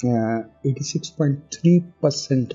86.3%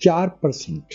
4%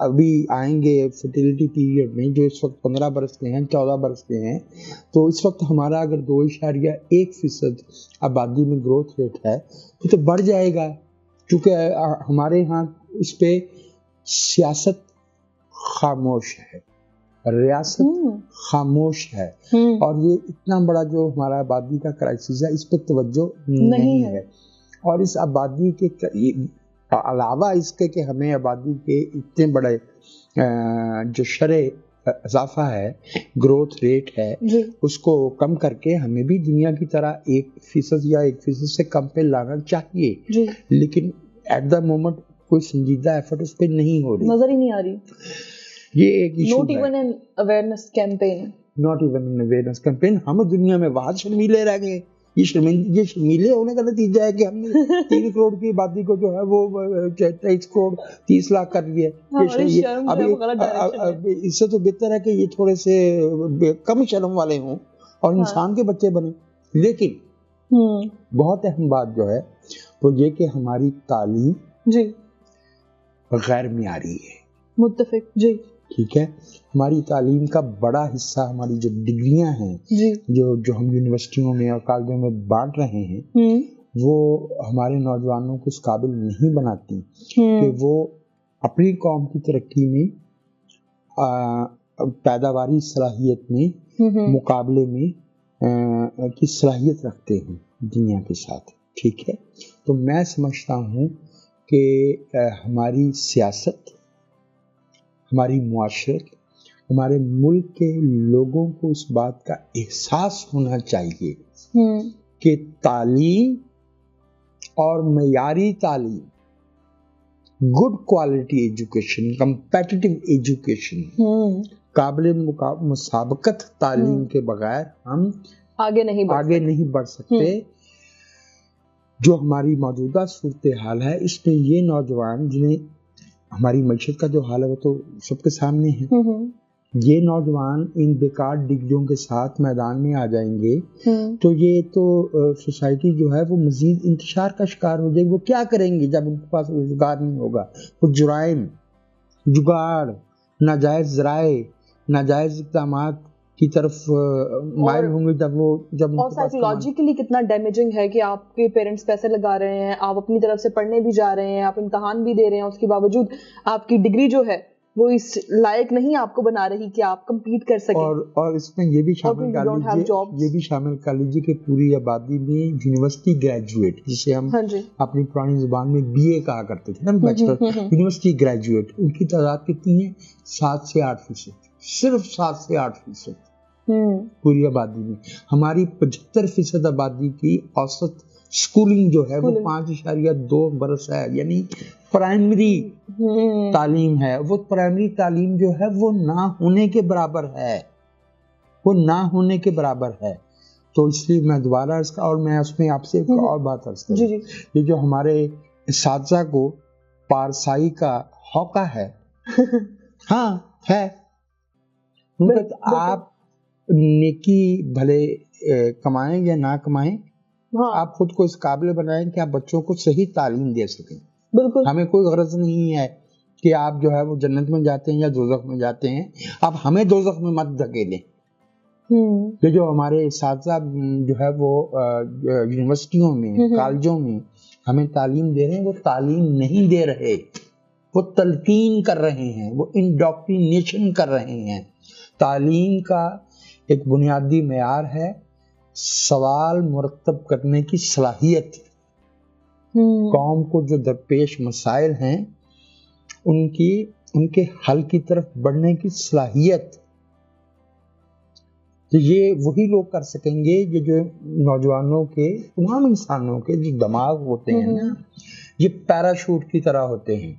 ابھی آئیں گے فرٹیلیٹی پیریڈ میں، جو اس وقت 15 برس کے ہیں، 14 برس کے ہیں، تو اس وقت ہمارا اگر 2.1% آبادی میں گروتھ ریٹ ہے تو بڑھ جائے گا، کیونکہ ہمارے ہاں اس پہ سیاست خاموش ہے، ریاست خاموش ہے، اور یہ اتنا بڑا جو ہمارا آبادی کا کرائسس ہے اس پہ توجہ نہیں ہے۔ اور اس آبادی کے علاوہ اس کے کہ ہمیں آبادی کے اتنے بڑے جو شرح اضافہ ہے، گروتھ ریٹ ہے، اس کو کم کر کے ہمیں بھی دنیا کی طرح 1% یا 1% سے کم پہ لانا چاہیے، لیکن ایٹ دا مومنٹ کوئی سنجیدہ ایفرٹ اس پہ نہیں ہو رہی، نظر ہی نہیں آ رہی۔ یہ ایک ایشو ہے۔ Not even an awareness campaign. Not even an awareness campaign. ہم دنیا میں وہاں شرمیلے رہ گئے۔ یہ شرمیلے ہونے کا نتیجہ ہے کہ ہم نے 3 کروڑ کی آبادی کو جو ہے وہ 23 کروڑ 30 لاکھ کر دیا۔ اس سے تو بہتر ہے کہ یہ تھوڑے سے کم شرم والے ہوں اور انسان کے بچے بنے۔ لیکن بہت اہم بات جو ہے وہ یہ کہ ہماری تعلیم غیر معیاری ہے۔ متفق جی، ٹھیک ہے۔ ہماری تعلیم کا بڑا حصہ، ہماری جو ڈگریاں ہیں جو ہم یونیورسٹیوں میں اور کالجوں میں بانٹ رہے ہیں، وہ ہمارے نوجوانوں کو اس قابل نہیں بناتی کہ وہ اپنی قوم کی ترقی میں، پیداواری صلاحیت میں، مقابلے میں کی صلاحیت رکھتے ہیں دنیا کے ساتھ۔ ٹھیک ہے۔ تو میں سمجھتا ہوں کہ ہماری سیاست، ہماری معاشرت، ہمارے ملک کے لوگوں کو اس بات کا احساس ہونا چاہیے کہ تعلیم اور معیاری تعلیم، good quality education, competitive education, قابل مسابقت تعلیم کے بغیر ہم آگے نہیں بڑھ سکتے۔ جو ہماری موجودہ صورتحال ہے اس میں یہ نوجوان، جنہیں ہماری معیشت کا جو حال ہے وہ تو سب کے سامنے ہے، یہ نوجوان ان بیکار ڈگریوں کے ساتھ میدان میں آ جائیں گے تو یہ تو سوسائٹی جو ہے وہ مزید انتشار کا شکار ہو جائے گی۔ وہ کیا کریں گے جب ان کے پاس روزگار نہیں ہوگا؟ وہ جرائم، جگاڑ، ناجائز ذرائع، ناجائز اقدامات کی طرف مائل ہوں گے جب اور سائیکولوجیکلی کتنا ڈیمیجنگ ہے کہ آپ کے پیرنٹس پیسے لگا رہے ہیں، آپ اپنی طرف سے پڑھنے بھی جا رہے ہیں، آپ امتحان بھی دے رہے ہیں، اس کے باوجود آپ کی ڈگری جو ہے وہ اس لائق نہیں آپ کو بنا رہی کہ آپ کمپیٹ کر سکیں۔ اور اس میں یہ بھی شامل کر لیجیے کہ پوری آبادی میں یونیورسٹی گریجویٹ، جسے ہم اپنی پرانی زبان میں BA کہا کرتے تھے نا، بیچلر، یونیورسٹی گریجویٹ، ان کی تعداد کتنی ہے؟ 7 سے 8%، صرف 7 سے 8% پوری آبادی میں۔ ہماری 75% آبادی کی اوسط سکولنگ جو ہے وہ 5.2 برس ہے، یعنی پرائمری تعلیم ہے۔ وہ پرائمری تعلیم جو ہے وہ نہ ہونے کے برابر ہے، وہ نہ ہونے کے برابر ہے۔ تو اس لیے میں دوبارہ اور میں اس میں آپ سے ایک اور بات عرض کروں، یہ جو ہمارے اساتذہ کو پارسائی کا ہوقا ہے، ہاں ہے، آپ نیکی بھلے کمائیں یا نہ کمائیں، آپ خود کو اس قابل بنائیں کہ آپ بچوں کو صحیح تعلیم دے سکیں۔ بالکل، ہمیں کوئی غرض نہیں ہے کہ آپ جو ہے وہ جنت میں جاتے ہیں یا دوزخ میں جاتے ہیں، آپ ہمیں دوزخ میں مت دھکیلیں۔ یہ جو ہمارے اساتذہ جو ہے وہ یونیورسٹیوں میں، کالجوں میں ہمیں تعلیم دے رہے ہیں، وہ تعلیم نہیں دے رہے، وہ تلقین کر رہے ہیں، وہ انڈوکٹرینیشن کر رہے ہیں۔ تعلیم کا ایک بنیادی معیار ہے سوال مرتب کرنے کی صلاحیت، قوم کو جو درپیش مسائل ہیں ان کے حل کی طرف بڑھنے کی صلاحیت۔ تو یہ وہی لوگ کر سکیں گے یہ جو نوجوانوں کے، تمام انسانوں کے جو دماغ ہوتے ہیں نا، یہ پیراشوٹ کی طرح ہوتے ہیں۔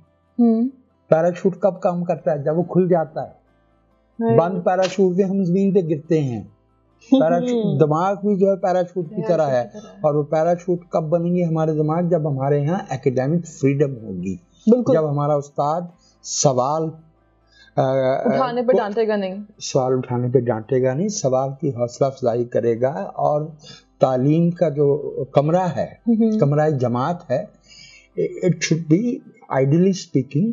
پیراشوٹ کب کام کرتا ہے؟ جب وہ کھل جاتا ہے۔ بند پیراشوٹ سے ہم زمین پہ گرتے ہیں۔ دماغ بھی جو ہے پیراشوٹ کی طرح ہے، اور وہ پیراشوٹ کب بنیں گے ہمارے دماغ؟ جب ہمارے یہاں ایکیڈیمک فریڈم ہوگی، جب ہمارا استاد سوال اٹھانے پہ ڈانٹے گا نہیں، سوال کی حوصلہ افزائی کرے گا، اور تعلیم کا جو کمرہ ہے، کمرہ جماعت ہے، it should be ideally speaking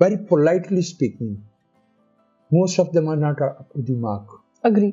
very politely speaking, most of them are not up to the mark. Agree.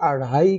2.5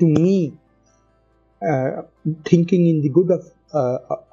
to me, thinking in the good of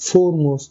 foremost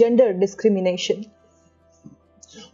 gender discrimination.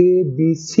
ABC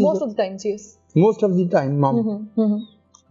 Most of the times, yes. Most of the time, mom.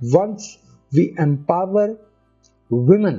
once we empower women,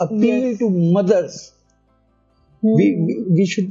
appeal to mothers. We should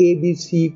ABC,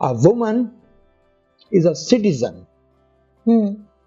A woman is a citizen.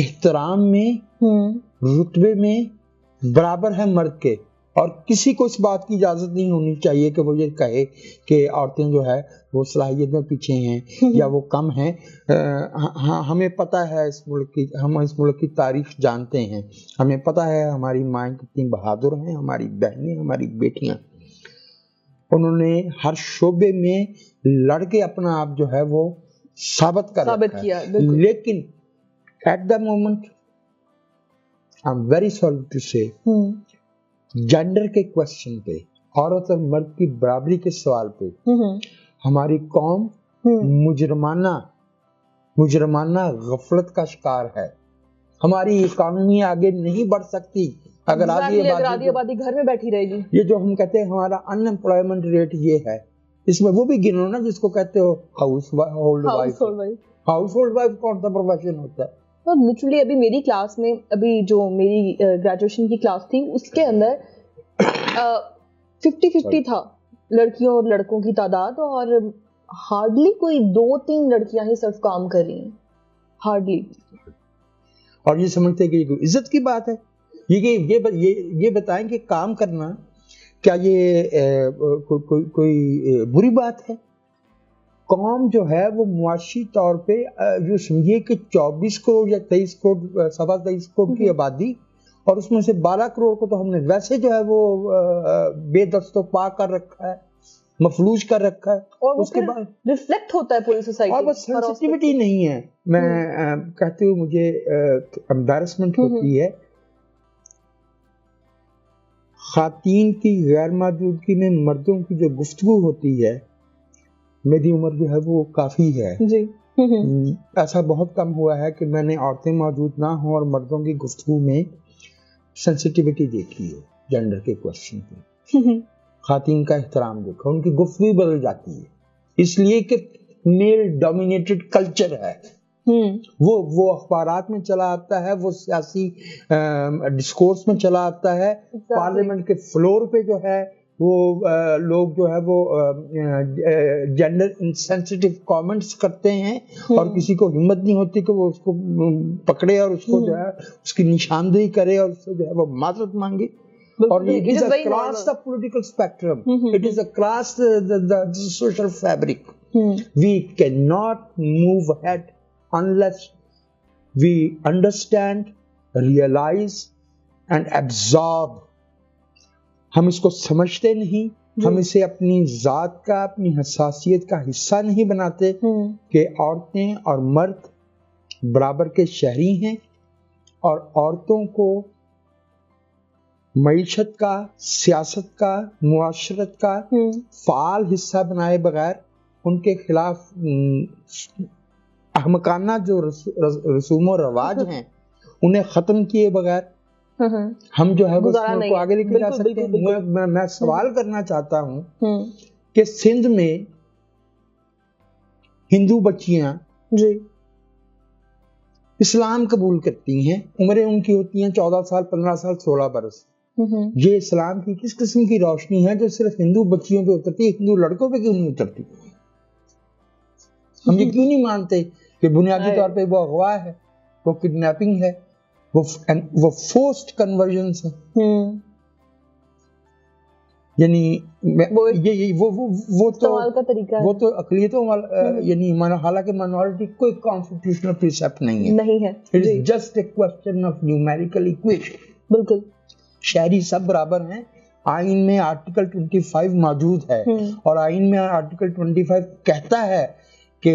احترام میں رتبے میں برابر ہے مرد کے، اور کسی کو اس بات کی اجازت نہیں ہونی چاہیے کہ وہ یہ کہے کہ عورتیں جو ہے وہ صلاحیت میں پیچھے ہیں یا وہ کم ہیں۔ ہمیں پتہ ہے ہم اس ملک کی تاریخ جانتے ہیں، ہمیں پتہ ہے ہماری مائیں کتنی بہادر ہیں، ہماری بہنیں، ہماری بیٹیاں، انہوں نے ہر شعبے میں لڑ کے اپنا آپ جو ہے وہ ثابت کیا، لیکن at the moment I am very sorry to say gender کے کوشچن پہ، عورت اور مرد کی برابری کے سوال پہ ہماری قوم مجرمانہ غفلت کا شکار ہے۔ ہماری اکانومی آگے نہیں بڑھ سکتی اگر آدھی آبادی گھر میں بیٹھی رہے گی۔ یہ جو ہم کہتے ہیں ہمارا ان امپلائمنٹ ریٹ یہ ہے، اس میں وہ بھی گنو نا جس کو کہتے ہو household wife. Household wife کون سا پروفیشن ہوتا ہے؟ لٹرلی ابھی میری کلاس میں، ابھی جو میری گریجویشن کی کلاس تھی اس کے اندر 50-50 تھا لڑکیوں اور لڑکوں کی تعداد، اور ہارڈلی کوئی 2-3 لڑکیاں ہی صرف کام کر رہی ہیں، ہارڈلی۔ اور یہ سمجھتے کہ یہ عزت کی بات ہے، یہ بتائیں کہ کام کرنا کیا یہ کوئی بری بات ہے؟ قوم جو ہے وہ معاشی طور پہ جو سمجھیے کہ 24 کروڑ یا 23 کروڑ 23.25 کروڑ کی آبادی، اور اس میں سے 12 کروڑ کو تو ہم نے ویسے جو ہے وہ بے دست و پا کر رکھا ہے، مفلوج کر رکھا ہے، اور اس کے بعد ریفلیکٹ ہوتا ہے پوری سوسائٹی۔ اور بس سینسٹیوٹی نہیں ہے، میں کہتی ہوں مجھے امبیرسمنٹ ہوتی ہے خواتین کی غیر موجودگی میں مردوں کی جو گفتگو ہوتی ہے۔ میری عمر جو ہے وہ کافی ہے جی، ایسا بہت کم ہوا ہے کہ میں نے عورتیں موجود نہ ہوں اور مردوں کی گفتگو میں سینسٹیوٹی دیکھی ہے جینڈر کے کوشچن پہ۔ خواتین کا احترام دیکھا، ان کی گفتگو بدل جاتی ہے، اس لیے کہ میل ڈومینیٹڈ کلچر ہے، وہ اخبارات میں چلا آتا ہے، وہ سیاسی ڈسکورس میں چلا آتا ہے، پارلیمنٹ کے فلور پہ جو ہے وہ لوگ جو ہے وہ جینڈر انسینسٹیو کامنٹس کرتے ہیں، اور کسی کو ہمت نہیں ہوتی کہ وہ اس کو پکڑے اور اس کو جو ہے اس کی نشاندہی کرے اور اس سے جو ہے وہ معذرت مانگے۔ اور it is across the political spectrum, it is across the social fabric. We cannot move ahead unless we understand, realize and absorb. ہم اس کو سمجھتے نہیں، ہم اسے اپنی ذات کا، اپنی حساسیت کا حصہ نہیں بناتے کہ عورتیں اور مرد برابر کے شہری ہیں، اور عورتوں کو معیشت کا، سیاست کا، معاشرت کا فعال حصہ بنائے بغیر، ان کے خلاف احمقانہ جو رسوم و رواج ہیں انہیں ختم کیے بغیر ہم جو ہے وہ کو آگے لے کے جا سکتے ہیں۔ میں سوال کرنا چاہتا ہوں کہ سندھ میں ہندو بچیاں اسلام قبول کرتی ہیں، عمریں ان کی ہوتی ہیں 14 سال، 15 سال، 16 برس۔ یہ اسلام کی کس قسم کی روشنی ہے جو صرف ہندو بچیوں پہ اترتی ہے، ہندو لڑکوں پہ کیوں نہیں اترتی؟ ہم یہ کیوں نہیں مانتے کہ بنیادی طور پہ وہ اغوا ہے، وہ کڈنیپنگ ہے، وہ فورسڈ کنورژنز ہیں؟ یعنی وہ تو اقلیتوں والا، یعنی حالانکہ مائنورٹی کوئی کانسٹیٹیوشنل پریسیپٹ نہیں ہے، it is just a question of numerical equation. بالکل، شہری سب برابر ہیں، آئین میں آرٹیکل 25 موجود ہے، اور آئین میں آرٹیکل 25 کہتا ہے کہ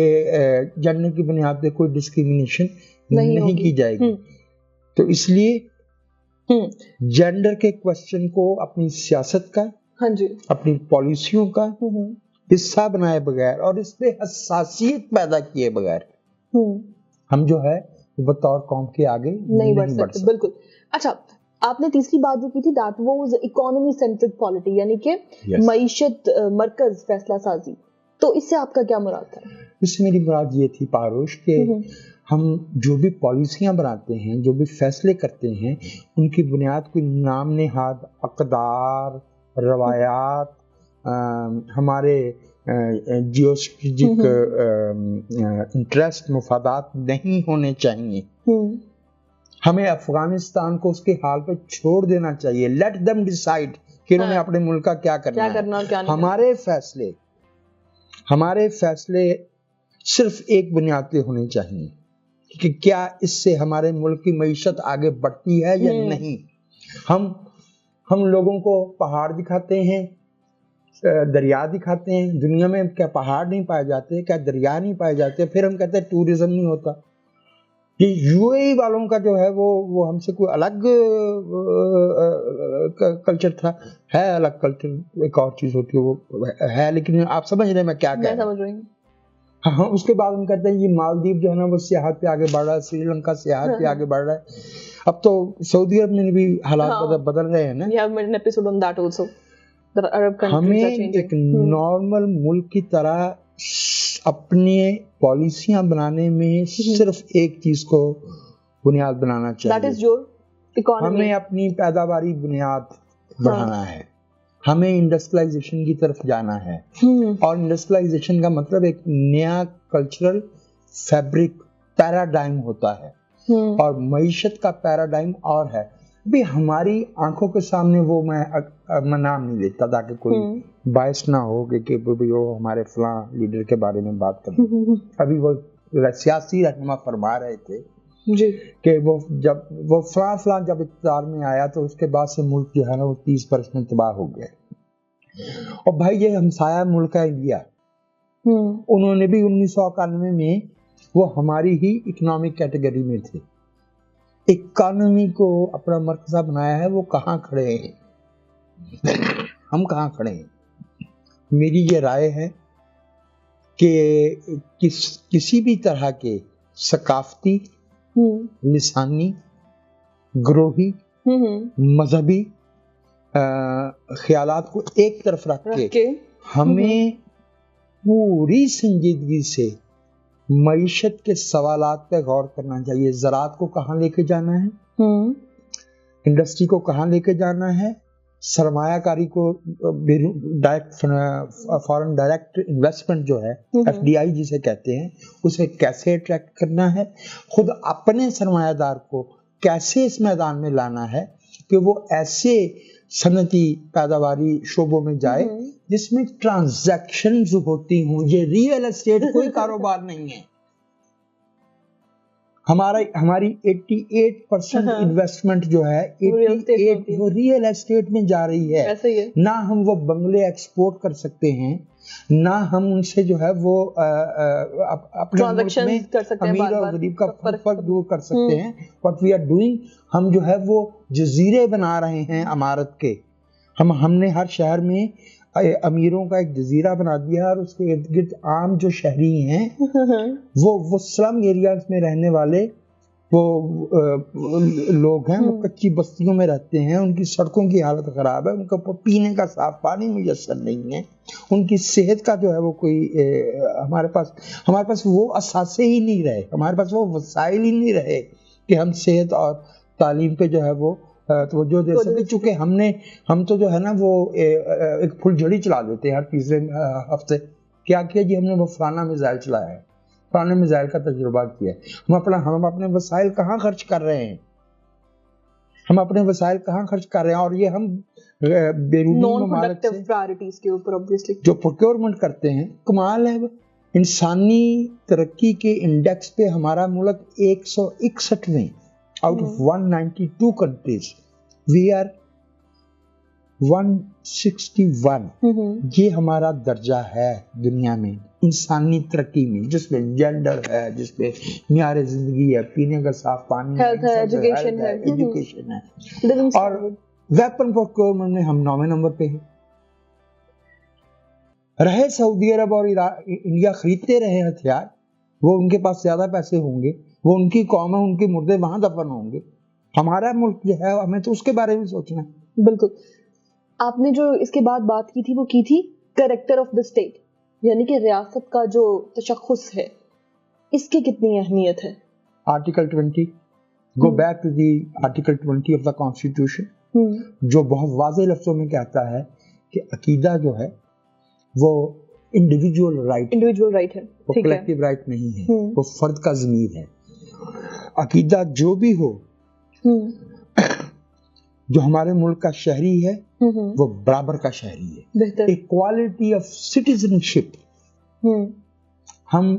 جنر کی بنیاد پہ کوئی ڈسکریمنیشن نہیں کی جائے گی۔ تو اس لیے جینڈر کے کوسچن کو اپنی سیاست کا، اپنی پالیسیوں کا حصہ بنائے بغیر اور اس پہ حساسیت پیدا کیے بغیر ہم جو ہے بطور قوم کے آگے نہیں بڑھ سکتے۔ بالکل۔ اچھا، آپ نے تیسری بات جو کی تھی that was economy centric polity، یعنی کہ معیشت مرکز فیصلہ سازی، تو اس سے آپ کا کیا مراد ہے؟ اس سے میری مراد یہ تھی پاروش کہ ہم جو بھی پالیسیاں بناتے ہیں، جو بھی فیصلے کرتے ہیں، ان کی بنیاد کوئی نام نہاد اقدار، روایات، ہمارے جیو اسٹریٹجک انٹرسٹ، مفادات نہیں ہونے چاہیے۔ ہمیں افغانستان کو اس کے حال پہ چھوڑ دینا چاہیے. لیٹ دم ڈیسائیڈ کہ انہوں نے اپنے ملک کا کیا کرنا ہے. ہمارے فیصلے صرف ایک بنیاد پہ ہونے چاہیے کہ کیا اس سے ہمارے ملک کی معیشت آگے بڑھتی ہے یا نہیں. ہم لوگوں کو پہاڑ دکھاتے ہیں, دریا دکھاتے ہیں. دنیا میں کیا پہاڑ نہیں پائے جاتے, کیا دریا نہیں پائے جاتے؟ پھر ہم کہتے ہیں ٹورزم نہیں ہوتا. یہ یو اے والوں کا جو ہے وہ ہم سے کوئی الگ کلچر تھا, ہے الگ کلچر, ایک اور چیز ہوتی ہے وہ ہے, لیکن آپ سمجھ رہے ہیں میں کیا کہہ رہا ہوں. ہاں, اس کے بعد ہم کہتے ہیں یہ مالدیپ جو ہے نا وہ سیاحت پہ آگے بڑھ رہا ہے, سری لنکا سیاحت پہ آگے بڑھ رہا ہے. اب تو سعودی عرب میں بھی حالات بدل رہے ہیں نا. ہمیں ایک نارمل ملک کی طرح اپنی پالیسیاں بنانے میں صرف ایک چیز کو بنیاد بنانا چاہیے. ہمیں اپنی پیداواری بنیاد بڑھانا ہے, ہمیں انڈسٹریلائزیشن کی طرف جانا ہے. اور انڈسٹریلائزیشن کا مطلب ایک نیا کلچرل فیبرک پیراڈائم ہوتا ہے, اور معیشت کا پیراڈائم اور ہے. بھی ہماری آنکھوں کے سامنے وہ میں نام نہیں لیتا تاکہ کوئی باعث نہ ہو کہ وہ ہمارے فلاں لیڈر کے بارے میں بات کریں. ابھی وہ سیاسی رہنما فرما رہے تھے کہ وہ فلاں جب اقتدار میں آیا تو اس کے بعد سے ملک جو ہے نا وہ 30% تباہ ہو گیا. اور بھائی یہ ہمسایہ ملک ہے انڈیا, انہوں نے بھی 1991 میں وہ ہماری ہی اکنامک کیٹیگری میں تھے. اکانومی کو اپنا مرکزہ بنایا ہے, وہ کہاں کھڑے ہیں, ہم کہاں کھڑے ہیں. میری یہ رائے ہے کہ کسی بھی طرح کے ثقافتی, لسانی, گروہی, مذہبی خیالات کو ایک طرف رکھ کے ہمیں پوری سنجیدگی سے معیشت کے سوالات پہ غور کرنا چاہیے. زراعت کو کہاں لے کے جانا ہے, انڈسٹری کو کہاں لے کے جانا ہے, سرمایہ کاری کو, فارن ڈائریکٹ انویسٹمنٹ جو ہے FDI جسے کہتے ہیں, اسے کیسے اٹریکٹ کرنا ہے, خود اپنے سرمایہ دار کو کیسے اس میدان میں لانا ہے کہ وہ ایسے صنعتی پیداواری شعبوں میں جائے جس میں ٹرانزیکشنز ہوتی ہوں. یہ ریئل اسٹیٹ کوئی کاروبار نہیں ہے. ہماری 88% انویسٹمنٹ جو ہے 88 وہ ریئل اسٹیٹ میں جا رہی ہے. نہ ہم وہ بنگلے ایکسپورٹ کر سکتے ہیں, نہ ہم ان سے جو ہے وہ اپنے ملک میں امیر اور غریب کا فرق دور کر سکتے ہیں. What we are doing, ہم جو ہے وہ جزیرے بنا رہے ہیں عمارت کے. ہم نے ہر شہر میں امیروں کا ایک جزیرہ بنا دیا, اور اس کے ارد گرد عام جو شہری ہیں وہ سلم ایریاز میں رہنے والے وہ لوگ ہیں, وہ کچی بستیوں میں رہتے ہیں, ان کی سڑکوں کی حالت خراب ہے, ان کو پینے کا صاف پانی میسر نہیں ہے, ان کی صحت کا جو ہے وہ کوئی ہمارے پاس وہ اثاثے ہی نہیں رہے, ہمارے پاس وہ وسائل ہی نہیں رہے کہ ہم صحت اور تعلیم پہ جو ہے وہ توجہ دے سکتے. چونکہ ہم تو جو ہے نا وہ ایک پھل جھڑی چلا دیتے ہیں ہر تیسرے ہفتے. کیا کیا جی, ہم نے وہ فلانا میزائل چلایا ہے, فلانا میزائل کا تجربہ کیا ہے. ہم اپنے وسائل کہاں خرچ کر رہے ہیں, ہم اپنے وسائل کہاں خرچ کر رہے ہیں. اور یہ ہم بیرونی ممالک سے جو پروکیورمنٹ کرتے ہیں, کمال ہے. انسانی ترقی کے انڈیکس پہ ہمارا ملک 161 میں out of 192 countries we are 161. یہ ہمارا درجہ ہے دنیا میں انسانی ترقی میں, جس میں جینڈر ہے, جس میں معیار زندگی ہے, پینے کا صاف پانی ہے, ایجوکیشن ہے, اور ویپن پروکیورمنٹ میں ہم 9ویں نمبر پہ ہیں. رہے سعودی عرب اور انڈیا خریدتے رہے ہتھیار, وہ ان کے پاس زیادہ پیسے ہوں گے, وہ ان کی قوم ہے, ان کے مردے وہاں دفن ہوں گے. ہمارا ملک جو ہے ہمیں تو اس کے بارے میں سوچنا ہے. بالکل. آپ نے جو اس کے بعد بات کی تھی وہ کی تھی کریکٹر آف دا اسٹیٹ, یعنی کہ ریاست کا جو تشخص ہے, اس کی کتنی اہمیت ہے. Article 20, go back to the article 20 of the constitution, جو بہت واضح لفظوں میں کہتا ہے کہ عقیدہ جو ہے وہ انڈیویجول رائٹ ہے, وہ کلیکٹیو رائٹ نہیں ہے, وہ فرد کا ضمیر ہے. عقیدہ جو بھی ہو جو ہمارے ملک کا شہری ہے وہ برابر کا شہری ہے. ایکوالٹی آف سٹیزن شپ ہم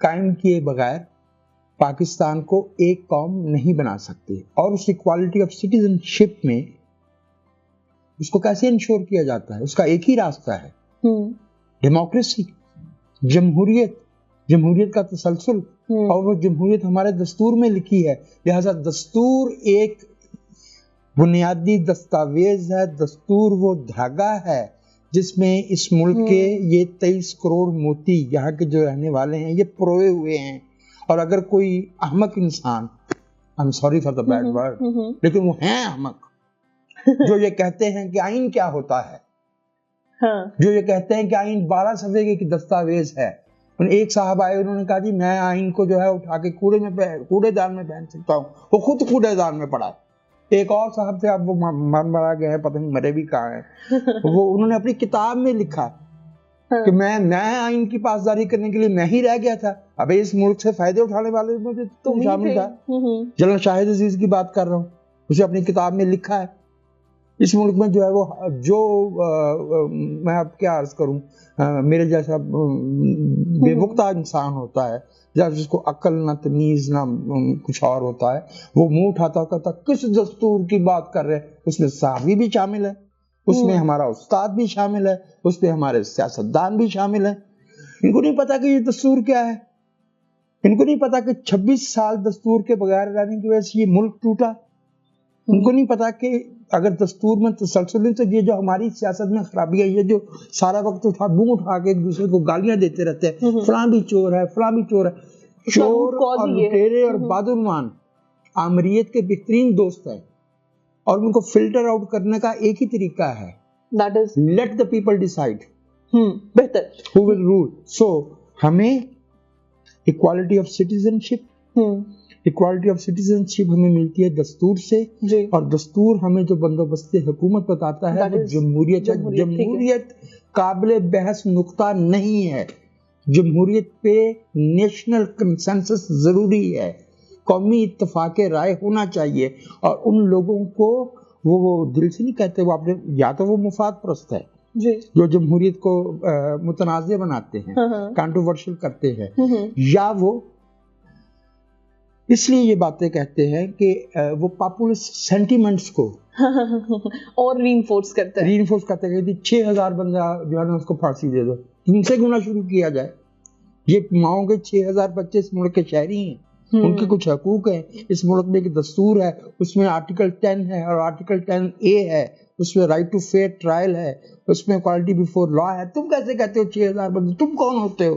قائم کیے بغیر پاکستان کو ایک قوم نہیں بنا سکتے. اور اس ایکوالٹی آف سٹیزن شپ میں اس کو کیسے انشور کیا جاتا ہے؟ اس کا ایک ہی راستہ ہے، ڈیموکریسی، جمہوریت کا تسلسل. اور وہ جمہوریت ہمارے دستور میں لکھی ہے، لہذا دستور ایک بنیادی دستاویز ہے. دستور وہ دھاگا ہے جس میں اس ملک کے یہ 23 کروڑ موتی یہاں کے جو رہنے والے ہیں یہ پروئے ہوئے ہیں. اور اگر کوئی احمق انسان، I'm sorry for the bad word، لیکن وہ ہیں احمق، جو یہ کہتے ہیں کہ آئین کیا ہوتا ہے، جو یہ کہتے ہیں کہ آئین 12 صفحے کی دستاویز ہے. ایک صاحب آئے، انہوں نے کہا جی میں آئین کو جو ہے اٹھا کے کوڑے دان میں پہن سکتا ہوں. وہ خود کوڑے دان میں پڑا ہے. ایک اور صاحب تھے، اب وہ مرا گئے ہیں، پتہ نہیں مرے بھی کہاں ہیں. وہ انہوں نے اپنی کتاب میں لکھا کہ میں آئین کی پاسداری کرنے کے لیے میں ہی رہ گیا تھا. اب اس ملک سے فائدے اٹھانے والے میں تم شامل تھا. جنرل شاہد عزیز کی بات کر رہا ہوں، اسے اپنی کتاب میں لکھا ہے. اس ملک میں جو ہے وہ جو میں اب کیا عرض کروں، میرے جیسا بے وقتہ انسان ہوتا ہے، جس کو عقل نہ تمیز نہ کچھ اور ہوتا ہے، وہ منہ اٹھاتا کہتا کس دستور کی بات کر رہے؟ اس میں صحابی بھی شامل ہے، اس میں ہمارا استاد بھی شامل ہے، اس میں ہمارے سیاستدان بھی شامل ہیں. ان کو نہیں پتا کہ یہ دستور کیا ہے. ان کو نہیں پتا کہ 26 سال دستور کے بغیر رہنے کی وجہ سے یہ ملک ٹوٹا. ان کو نہیں پتا کہ اگر دستور میں تسلسل نہیں تو یہ جو ہماری سیاست میں خرابی ہے، یہ جو سارا وقت منہ اٹھا کے ایک دوسرے کو گالیاں دیتے رہتے ہیں، فلاں بھی چور ہے، فلاں بھی چور ہے. چور اور لٹیرے اور بادرمان آمریت کے بہترین دوست ہیں، اور ان کو فلٹر آؤٹ کرنے کا ایک ہی طریقہ ہے، let the people decide who will rule. So ہمیں equality of citizenship ہمیں ملتی ہے دستور سے، اور دستور ہمیں جو بندوبست حکومت بتاتا ہے وہ جمہوریت ہے. جمہوریت قابل بحث نقطہ نہیں ہے. جمہوریت پہ نیشنل کنسنسس ضروری ہے، قومی اتفاق رائے ہونا چاہیے. اور ان لوگوں کو وہ دل سے نہیں کہتے، وہ اپنے یا تو وہ مفاد پرست ہے جو جمہوریت کو متنازع بناتے ہیں، کنٹروورشل کرتے ہیں، یا وہ اس لیے یہ باتیں کہتے ہیں کہ وہ پاپولسٹ سینٹیمنٹس کو اور رینفورس کرتے ہیں کہ 6000 بندہ جو ہے نا اس کو پھانسی دے دو، 3 سے گنا شروع کیا جائے. یہ ماؤں کے 6000 بچے اس ملک کے شہری ہیں، ان کے کچھ حقوق ہیں. اس ملک میں ایک دستور ہے، اس میں آرٹیکل 10 ہے اور آرٹیکل 10A ہے، اس میں رائٹ ٹو فیئر ٹرائل ہے، اس میں اکوالٹی بیفور لا ہے. تم کیسے کہتے ہو 6000 بندے؟ تم کون ہوتے ہو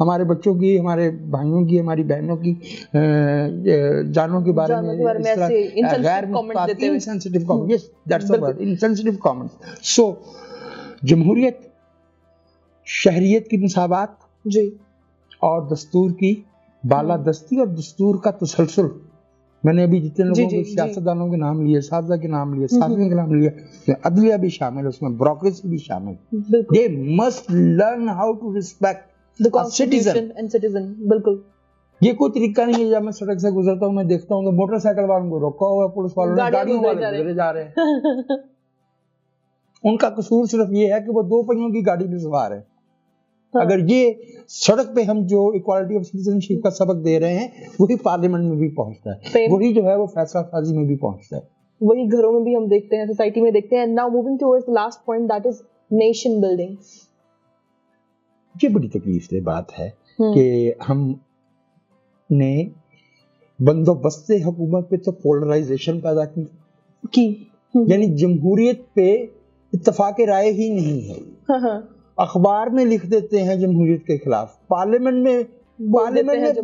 ہمارے بچوں کی، ہمارے بھائیوں کی، ہماری بہنوں کی جانوں کے بارے میں غیر insensitive comment. Yes that's the word, insensitive comment. So جمہوریت، شہریت کی مساوات اور دستور کی بالادستی اور دستور کا تسلسل. میں نے ابھی جتنے لوگوں کے سیاستدانوں کے نام لیے، اساتذہ کے نام لیے، صحافیوں کے نام لیے، عدلیہ بھی شامل ہے، اس میں بیوروکریسی بھی شامل. They must learn how to respect the citizen and citizen. بالکل. یہ کوئی طریقہ نہیں ہے جب میں سڑک سے گزرتا ہوں میں دیکھتا ہوں کہ موٹر سائیکل والوں کو روکا ہوا ہے، پولیس والوں نے گاڑیوں والے گزرے جا رہے ہیں. ان کا قصور صرف یہ ہے کہ وہ 2 پہیوں کی گاڑی میں سوار ہے. اگر یہ سڑک پہ ہم جو ایکوالٹی آف سٹیزن شپ کا سبق دے رہے ہیں وہی پارلیمنٹ میں بھی پہنچتا ہے، وہی جو ہے وہ فیصلہ سازی میں بھی پہنچتا ہے، وہی گھروں میں بھی ہم دیکھتے ہیں، سوسائٹی میں دیکھتے ہیں. Now moving towards the last point, that is nation building. یہ بڑی تکلیف دہ بات ہے کہ ہم نے بندوبست حکومت پہ تو پولرائزیشن پیدا کی، یعنی جمہوریت پہ اتفاق رائے ہی نہیں ہے. اخبار میں لکھ دیتے ہیں جمہوریت کے خلاف، پارلیمنٹ میں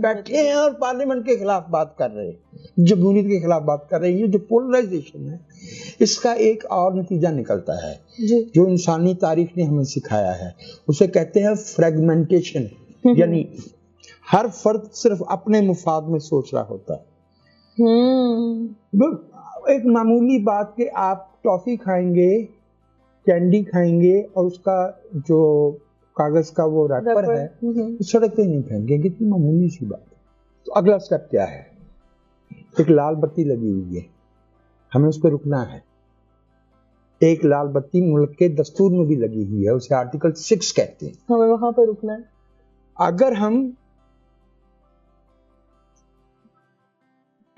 بیٹھے ہیں اور پارلیمنٹ کے خلاف بات کر رہے ہیں، جمہوریت کے خلاف بات کر رہے ہیں. یہ جو پولرائزیشن ہے اس کا ایک اور نتیجہ نکلتا ہے جو انسانی تاریخ نے ہمیں سکھایا ہے، اسے کہتے ہیں فریگمنٹیشن. یعنی ہر فرد صرف اپنے مفاد میں سوچ رہا ہوتا ہے. ایک معمولی بات کہ آپ ٹافی کھائیں گے، کینڈی کھائیں گے اور اس کا جو کاغذ کا وہ ریپر ہے سڑک پہ نہیں پھینکیں گے، کتنی معمولی سی بات ہے. تو اگلا سٹیپ کیا ہے؟ ایک لال بتی لگی ہوئی ہے, ہمیں اس پہ رکنا ہے. ایک لال بتی ملک کے دستور میں بھی لگی ہوئی ہے, اسے آرٹیکل 6 کہتے ہیں, ہمیں وہاں پہ رکنا ہے. اگر ہم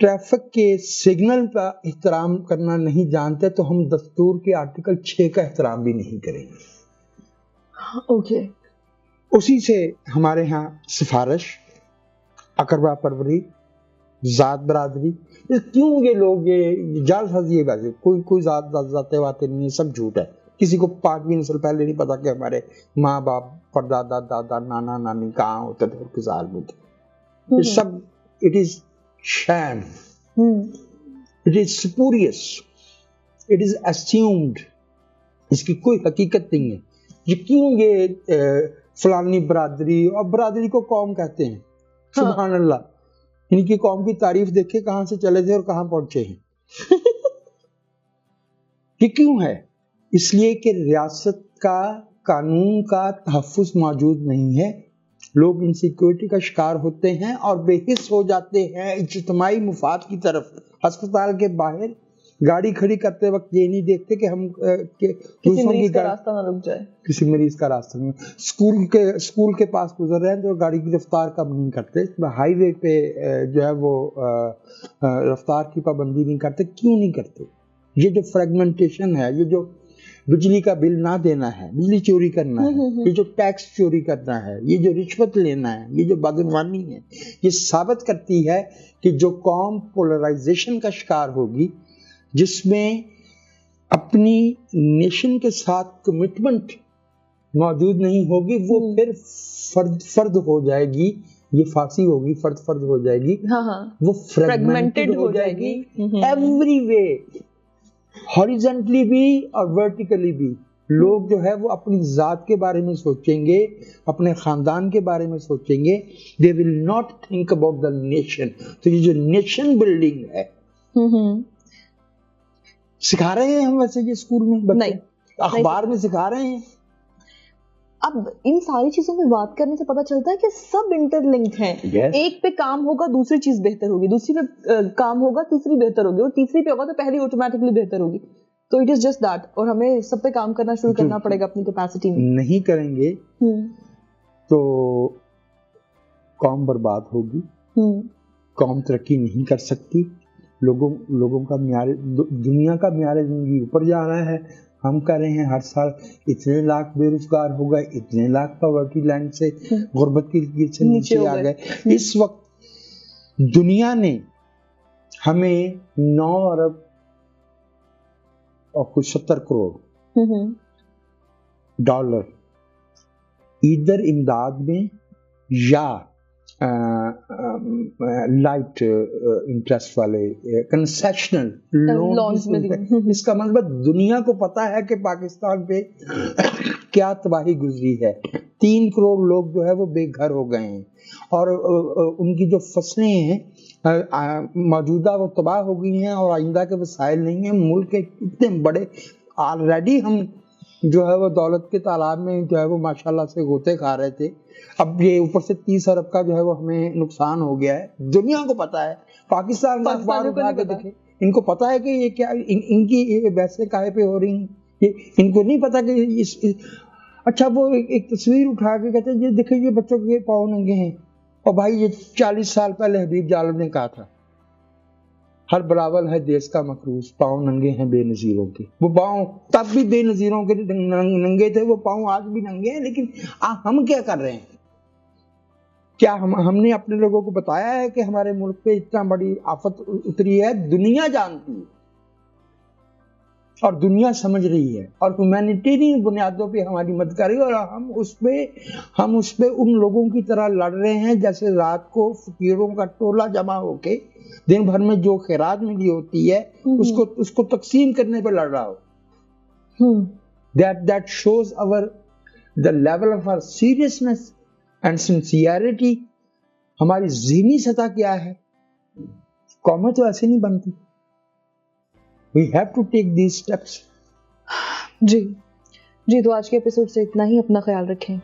ٹریفک کے سگنل کا احترام کرنا نہیں جانتے تو ہم دستور کے آرٹیکل 6 کا احترام بھی نہیں کریں گے. اوکے. اسی سے ہمارے ہاں سفارش, اقربا پروری, ذات برادری, کیوں یہ لوگ یہ جال سازی ہے, ویسے کوئی ذاتیں باتیں نہیں ہے, سب جھوٹ ہے. کسی کو 5ویں نسل پہلے نہیں پتا کہ ہمارے ماں باپ پردادا دادا نانا نانی کہاں ہوتے تھے اور کس حال میں تھے. یہ سب it is shame, it is spurious, it is assumed, اس کی کوئی حقیقت نہیں ہے. یہ کیوں یہ فلانی برادری, اور برادری کو قوم کہتے ہیں, سبحان اللہ, ان کی قوم کی تعریف دیکھے کہاں سے چلے تھے اور کہاں پہنچے ہیں. یہ کیوں ہے؟ اس لیے کہ ریاست کا قانون کا تحفظ موجود نہیں ہے. لوگ انسیکیورٹی کا شکار ہوتے ہیں اور بے حس ہو جاتے ہیں اجتماعی مفاد کی طرف. ہسپتال کے باہر گاڑی کھڑی کرتے وقت یہ نہیں دیکھتے کہ ہم کسی مریض کا راستہ نہ رک جائے, کسی مریض کا راستہ نہیں. اسکول کے پاس گزر رہے ہیں تو گاڑی کی رفتار کم نہیں کرتے, ہائی وے پہ جو ہے وہ رفتار کی پابندی نہیں کرتے. کیوں نہیں کرتے؟ یہ جو فریگمنٹیشن ہے, یہ جو بجلی کا بل نہ دینا ہے, بجلی چوری کرنا ہے, یہ جو ٹیکس چوری کرنا ہے, یہ جو رشوت لینا ہے, یہ جو بدعنوانی ہے, یہ ثابت کرتی ہے کہ جو قوم پولرائزیشن کا شکار ہوگی, جس میں اپنی نیشن کے ساتھ کمٹمنٹ موجود نہیں ہوگی, وہ پھر فرد ہو جائے گی. یہ فارسی ہوگی, فرد ہو جائے گی, وہ فریگمنٹڈ ہو جائے گی ایوری وے, ہاریزنٹلی بھی اور ورٹیکلی بھی. لوگ جو ہے وہ اپنی ذات کے بارے میں سوچیں گے, اپنے خاندان کے بارے میں سوچیں گے. they will not think about the nation. تو یہ جو نیشن بلڈنگ ہے سکھا رہے ہیں ہم ویسے یہ اسکول میں نہیں, اخبار میں سکھا رہے ہیں. اب ان ساری چیزوں پہ بات کرنے سے پتا چلتا ہے کہ سب انٹر لنکڈ ہیں. ایک پہ کام ہوگا دوسری چیز بہتر ہوگی, دوسری پہ کام ہوگا تیسری بہتر ہوگی, اور تیسری پہ ہوگا تو پہلی آٹومیٹکلی بہتر ہوگی. تو اٹ از جسٹ دیٹ, اور ہمیں سب پہ کام کرنا شروع کرنا پڑے گا اپنی کیپیسٹی میں. نہیں کریں گے تو قوم برباد ہوگی, قوم ترقی نہیں کر سکتی. لوگوں کا معیار, دنیا کا معیار زندگی اوپر جا رہا ہے. ہم کہہ رہے ہیں ہر سال اتنے لاکھ بے روزگار ہو گئے, اتنے لاکھ پاورٹی لائن سے, غربت کی لکیر سے نیچے آ گئے. اس وقت دنیا نے ہمیں 9 ارب اور کچھ 70 کروڑ ڈالر ادھر امداد میں یا لائٹ انٹرسٹ والے کنسیشنل لونز میں. اس کا مطلب دنیا کو پتا ہے کہ پاکستان پہ کیا تباہی گزری ہے. 3 کروڑ لوگ جو ہے وہ بے گھر ہو گئے ہیں, اور ان کی جو فصلیں ہیں موجودہ وہ تباہ ہو گئی ہیں, اور آئندہ کے وسائل نہیں ہیں. ملک کے اتنے بڑے آلریڈی ہم جو ہے وہ دولت کے تالاب میں جو ہے وہ ماشاءاللہ سے غوطے کھا رہے تھے. اب یہ اوپر سے 30 ارب کا جو ہے وہ ہمیں نقصان ہو گیا ہے. دنیا کو پتا ہے, پاکستان کا اخبار اٹھا کے دیکھیں, ان کو پتا ہے کہ یہ کیا ان کی ویسے کاہے پہ ہو رہی ہیں. ان کو نہیں پتا کہ اچھا وہ ایک تصویر اٹھا کے کہتے ہیں یہ دیکھیں یہ بچوں کے پاؤں ننگے ہیں. اور بھائی یہ 40 سال پہلے حبیب جالب نے کہا تھا, ہر بلاول ہے دیس کا مقروض, پاؤں ننگے ہیں بے نظیروں کے. وہ پاؤں تب بھی بے نظیروں کے ننگے تھے, وہ پاؤں آج بھی ننگے ہیں. لیکن ہم کیا کر رہے ہیں؟ کیا ہم نے اپنے لوگوں کو بتایا ہے کہ ہمارے ملک پہ اتنا بڑی آفت اتری ہے؟ دنیا جانتی ہے اور دنیا سمجھ رہی ہے, اور ہیومینیٹیرین بنیادوں پہ ہماری مدد کر رہی ہے. اور ہم اس پہ ان لوگوں کی طرح لڑ رہے ہیں جیسے رات کو فقیروں کا ٹولہ جمع ہو کے دن بھر میں جو خیرات ملی ہوتی ہے اس کو تقسیم کرنے پہ لڑ رہا ہو. That shows the level of our seriousness and sincerity. ہماری ذہنی سطح کیا ہے؟ قومیں تو ایسے نہیں بنتی. We have to take these steps. جی تو آج کے ایپیسوڈ سے اتنا ہی. اپنا خیال رکھیں.